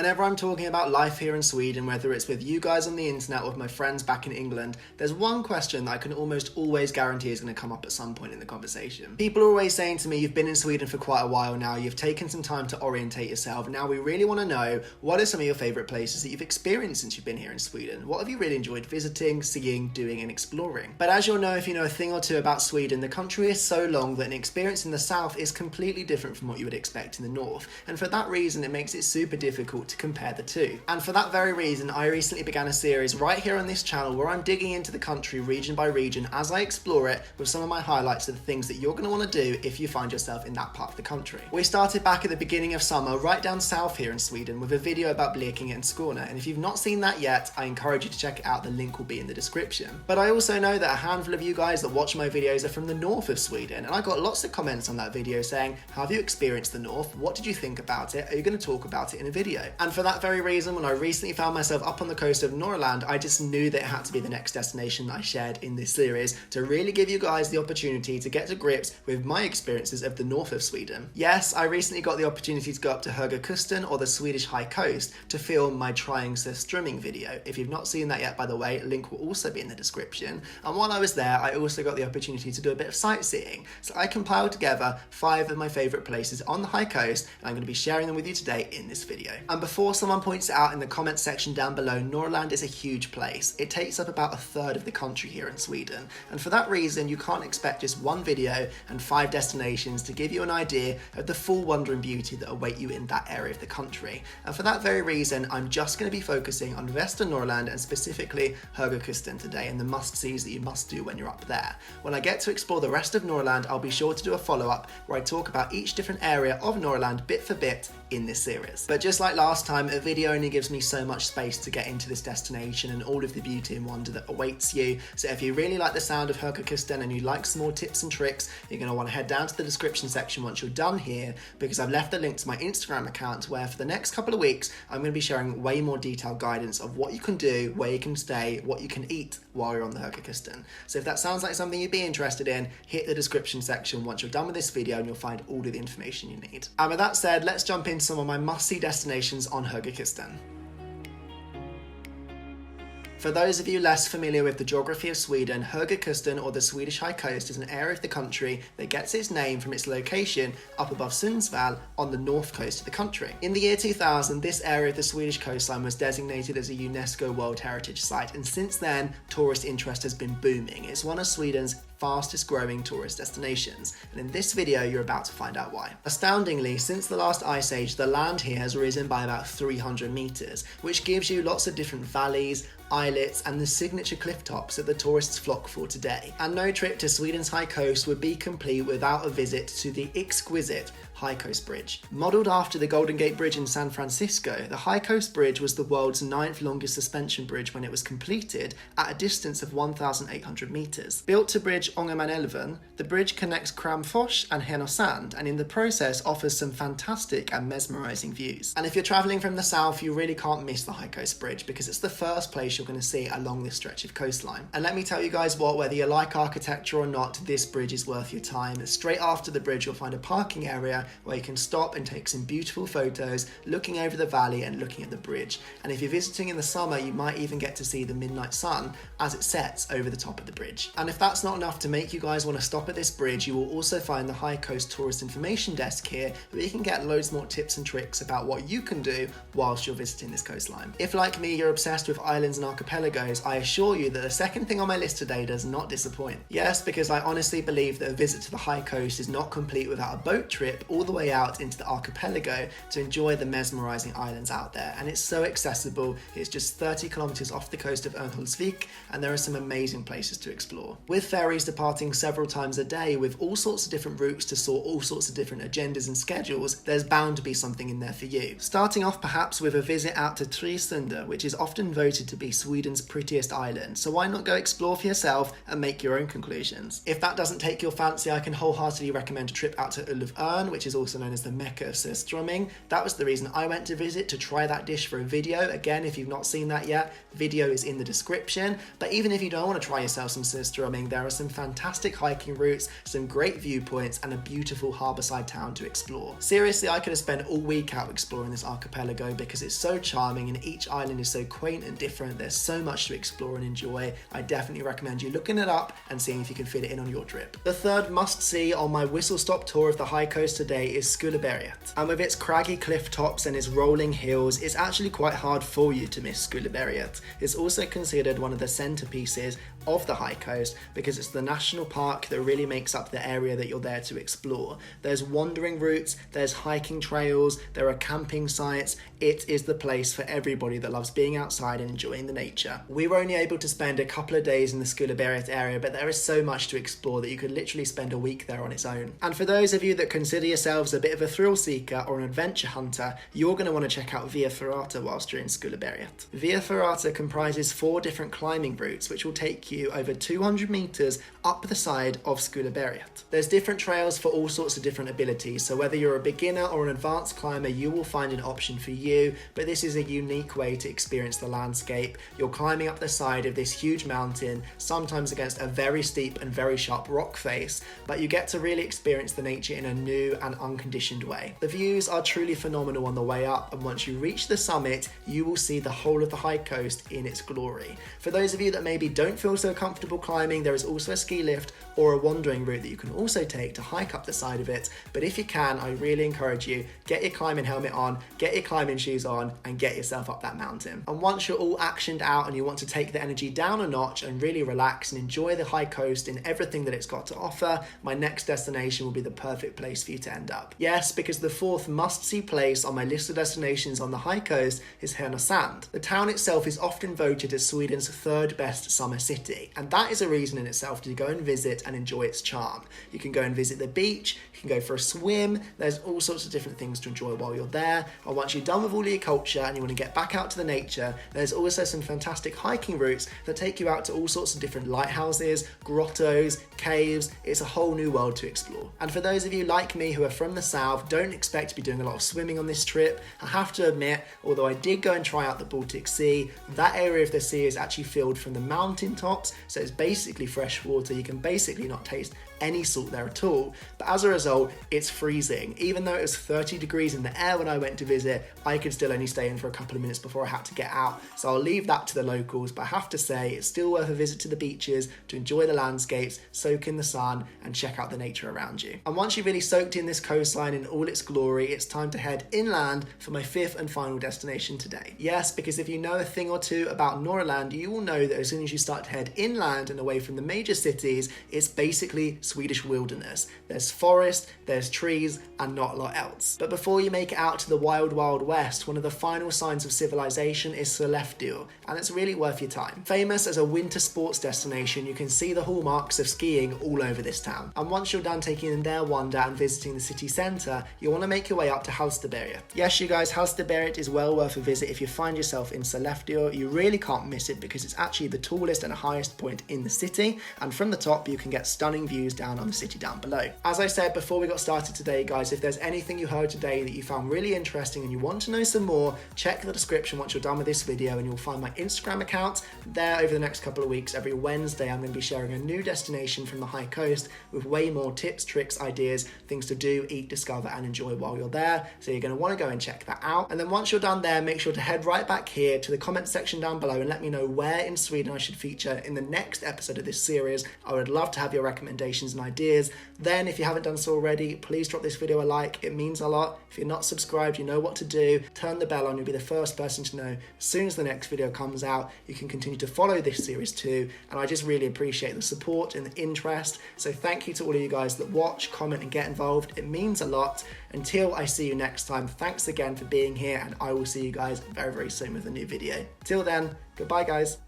Whenever I'm talking about life here in Sweden, whether it's with you guys on the internet or with my friends back in England, there's one question that I can almost always guarantee is going to come up at some point in the conversation. People are always saying to me, you've been in Sweden for quite a while now, you've taken some time to orientate yourself, now we really want to know, what are some of your favourite places that you've experienced since you've been here in Sweden? What have you really enjoyed visiting, seeing, doing and exploring? But as you'll know if you know a thing or two about Sweden, the country is so long that an experience in the south is completely different from what you would expect in the north, and for that reason it makes it super difficult to compare the two. And for that very reason, I recently began a series right here on this channel where I'm digging into the country region by region as I explore it with some of my highlights of the things that you're going to want to do if you find yourself in that part of the country. We started back at the beginning of summer right down south here in Sweden with a video about Blekinge and Skåne, and if you've not seen that yet, I encourage you to check it out, the link will be in the description. But I also know that a handful of you guys that watch my videos are from the north of Sweden, and I got lots of comments on that video saying, how have you experienced the north? What did you think about it? Are you going to talk about it in a video? And for that very reason, when I recently found myself up on the coast of Norrland, I just knew that it had to be the next destination that I shared in this series to really give you guys the opportunity to get to grips with my experiences of the north of Sweden. Yes, I recently got the opportunity to go up to Höga Kusten or the Swedish High Coast to film my Trying Streaming video. If you've not seen that yet, by the way, link will also be in the description. And while I was there, I also got the opportunity to do a bit of sightseeing. So I compiled together 5 of my favourite places on the High Coast, and I'm going to be sharing them with you today in this video. And before someone points it out in the comments section down below, Norrland is a huge place. It takes up about a third of the country here in Sweden, and for that reason you can't expect just one video and 5 destinations to give you an idea of the full wonder and beauty that await you in that area of the country. And for that very reason, I'm just going to be focusing on Västernorrland and specifically Hergercuston today and the must-sees that you must do when you're up there. When I get to explore the rest of Norrland, I'll be sure to do a follow-up where I talk about each different area of Norrland bit for bit in this series. But just like last time, a video only gives me so much space to get into this destination and all of the beauty and wonder that awaits you. So if you really like the sound of Hergercuston and you like some more tips and tricks, you're going to want to head down to the description section once you're done here, because I've left the link to my Instagram account where for the next couple of weeks I'm going to be sharing way more detailed guidance of what you can do, where you can stay, what you can eat while you're on the Hergercuston. So if that sounds like something you'd be interested in, hit the description section once you're done with this video and you'll find all of the information you need. And with that said, let's jump into some of my must-see destinations on Hergercuston. For those of you less familiar with the geography of Sweden, Hergercuston or the Swedish High Coast is an area of the country that gets its name from its location up above Sundsvall on the north coast of the country. In the year 2000, this area of the Swedish coastline was designated as a UNESCO World Heritage Site, and since then, tourist interest has been booming. It's one of Sweden's fastest growing tourist destinations, and in this video you're about to find out why. Astoundingly, since the last ice age, the land here has risen by about 300 meters, which gives you lots of different valleys, islets and the signature cliff tops that the tourists flock for today. And no trip to Sweden's High Coast would be complete without a visit to the exquisite High Coast Bridge. Modelled after the Golden Gate Bridge in San Francisco, the High Coast Bridge was the world's 9th longest suspension bridge when it was completed at a distance of 1,800 meters. Built to bridge Ångermanälven, the bridge connects Kramfors and Herna Sand, and in the process offers some fantastic and mesmerising views. And if you're travelling from the south, you really can't miss the High Coast Bridge because it's the first place you're going to see along this stretch of coastline. And let me tell you guys what, whether you like architecture or not, this bridge is worth your time. Straight after the bridge you'll find a parking area where you can stop and take some beautiful photos looking over the valley and looking at the bridge. And if you're visiting in the summer, you might even get to see the midnight sun as it sets over the top of the bridge. And if that's not enough to make you guys want to stop at this bridge, you will also find the High Coast Tourist Information Desk here where you can get loads more tips and tricks about what you can do whilst you're visiting this coastline. If like me you're obsessed with islands and archipelagos, I assure you that the second thing on my list today does not disappoint. Yes, because I honestly believe that a visit to the High Coast is not complete without a boat trip all the way out into the archipelago to enjoy the mesmerising islands out there. And it's so accessible, it's just 30 kilometres off the coast of Örnsköldsvik, and there are some amazing places to explore. With ferries departing several times a day with all sorts of different routes to sort all sorts of different agendas and schedules, there's bound to be something in there for you. Starting off perhaps with a visit out to Trisunder, which is often voted to be Sweden's prettiest island, so why not go explore for yourself and make your own conclusions. If that doesn't take your fancy, I can wholeheartedly recommend a trip out to Uluvurn, which which is also known as the Mecca of surströmming. That was the reason I went to visit, to try that dish for a video. Again, if you've not seen that yet, the video is in the description. But even if you don't want to try yourself some surströmming, there are some fantastic hiking routes, some great viewpoints, and a beautiful harbourside town to explore. Seriously, I could have spent all week out exploring this archipelago because it's so charming and each island is so quaint and different. There's so much to explore and enjoy. I definitely recommend you looking it up and seeing if you can fit it in on your trip. The third must-see on my whistle-stop tour of the High Coast today is Uluvurn. And with its craggy cliff tops and its rolling hills, it's actually quite hard for you to miss Uluvurn. It's also considered one of the centerpieces of the High Coast because it's the national park that really makes up the area that you're there to explore. There's wandering routes, there's hiking trails, there are camping sites. It is the place for everybody that loves being outside and enjoying the nature. We were only able to spend a couple of days in the Uluvurn area, but there is so much to explore that you could literally spend a week there on its own. And for those of you that consider yourselves a bit of a thrill seeker or an adventure hunter, you're going to want to check out Via Ferrata whilst you're in Uluvurn. Via Ferrata comprises 4 different climbing routes which will take you over 200 meters up the side of Uluvurn. There's different trails for all sorts of different abilities, so whether you're a beginner or an advanced climber, you will find an option for you, but this is a unique way to experience the landscape. You're climbing up the side of this huge mountain, sometimes against a very steep and very sharp rock face, but you get to really experience the nature in a new and unconditioned way. The views are truly phenomenal on the way up, and once you reach the summit, you will see the whole of the High Coast in its glory. For those of you that maybe don't feel so comfortable climbing, there is also a ski lift or a wandering route that you can also take to hike up the side of it. But if you can, I really encourage you, get your climbing helmet on, get your climbing shoes on, and get yourself up that mountain. And once you're all actioned out and you want to take the energy down a notch and really relax and enjoy the High Coast in everything that it's got to offer, my next destination will be the perfect place for you to end up. Yes, because the 4th must-see place on my list of destinations on the High Coast is Herna Sand. The town itself is often voted as Sweden's 3rd best summer city, and that is a reason in itself to go and visit and enjoy its charm. You can go and visit the beach, you can go for a swim, there's all sorts of different things to enjoy while you're there. And once you're done with all your culture and you want to get back out to the nature, there's also some fantastic hiking routes that take you out to all sorts of different lighthouses, grottos, caves. It's a whole new world to explore. And for those of you like me who are from the south, don't expect to be doing a lot of swimming on this trip. I have to admit, although I did go and try out the Baltic Sea, that area of the sea is actually filled from the mountain tops, so it's basically fresh water. You can basically not taste any salt there at all, but as a result it's freezing. Even though it was 30 degrees in the air when I went to visit, I could still only stay in for a couple of minutes before I had to get out, so I'll leave that to the locals. But I have to say, it's still worth a visit to the beaches to enjoy the landscapes, soak in the sun, and check out the nature around you. And once you've really soaked in this coastline in all its glory, it's time to head inland for my 5th and final destination today. Yes, because if you know a thing or two about Norrland, you will know that as soon as you start to head inland and away from the major cities, it's basically Swedish wilderness. There's forest, there's trees, and not a lot else. But before you make it out to the wild, wild west, one of the final signs of civilization is Sollefteå, and it's really worth your time. Famous as a winter sports destination, you can see the hallmarks of skiing all over this town. And once you're done taking in their wonder and visiting the city centre, you'll want to make your way up to Hultsberget. Yes, you guys, Hultsberget is well worth a visit if you find yourself in Sollefteå. You really can't miss it because it's actually the tallest and highest point in the city, and from the top you can get stunning views down on the city down below. As I said before we got started today, guys, if there's anything you heard today that you found really interesting and you want to know some more, check the description once you're done with this video and you'll find my Instagram account. There, over the next couple of weeks, every Wednesday I'm going to be sharing a new destination from the High Coast with way more tips, tricks, ideas, things to do, eat, discover, and enjoy while you're there. So you're going to want to go and check that out. And then once you're done there, make sure to head right back here to the comment section down below and let me know where in Sweden I should feature in the next episode of this series. I would love to have your recommendations and ideas. Then, if you haven't done so already, please drop this video a like. It means a lot. If you're not subscribed, you know what to do. Turn the bell on. You'll be the first person to know as soon as the next video comes out. You can continue to follow this series too, and I just really appreciate the support and the interest. So thank you to all of you guys that watch, comment, and get involved. It means a lot. Until I see you next time, thanks again for being here, and I will see you guys very, very soon with a new video. Till then, goodbye, guys.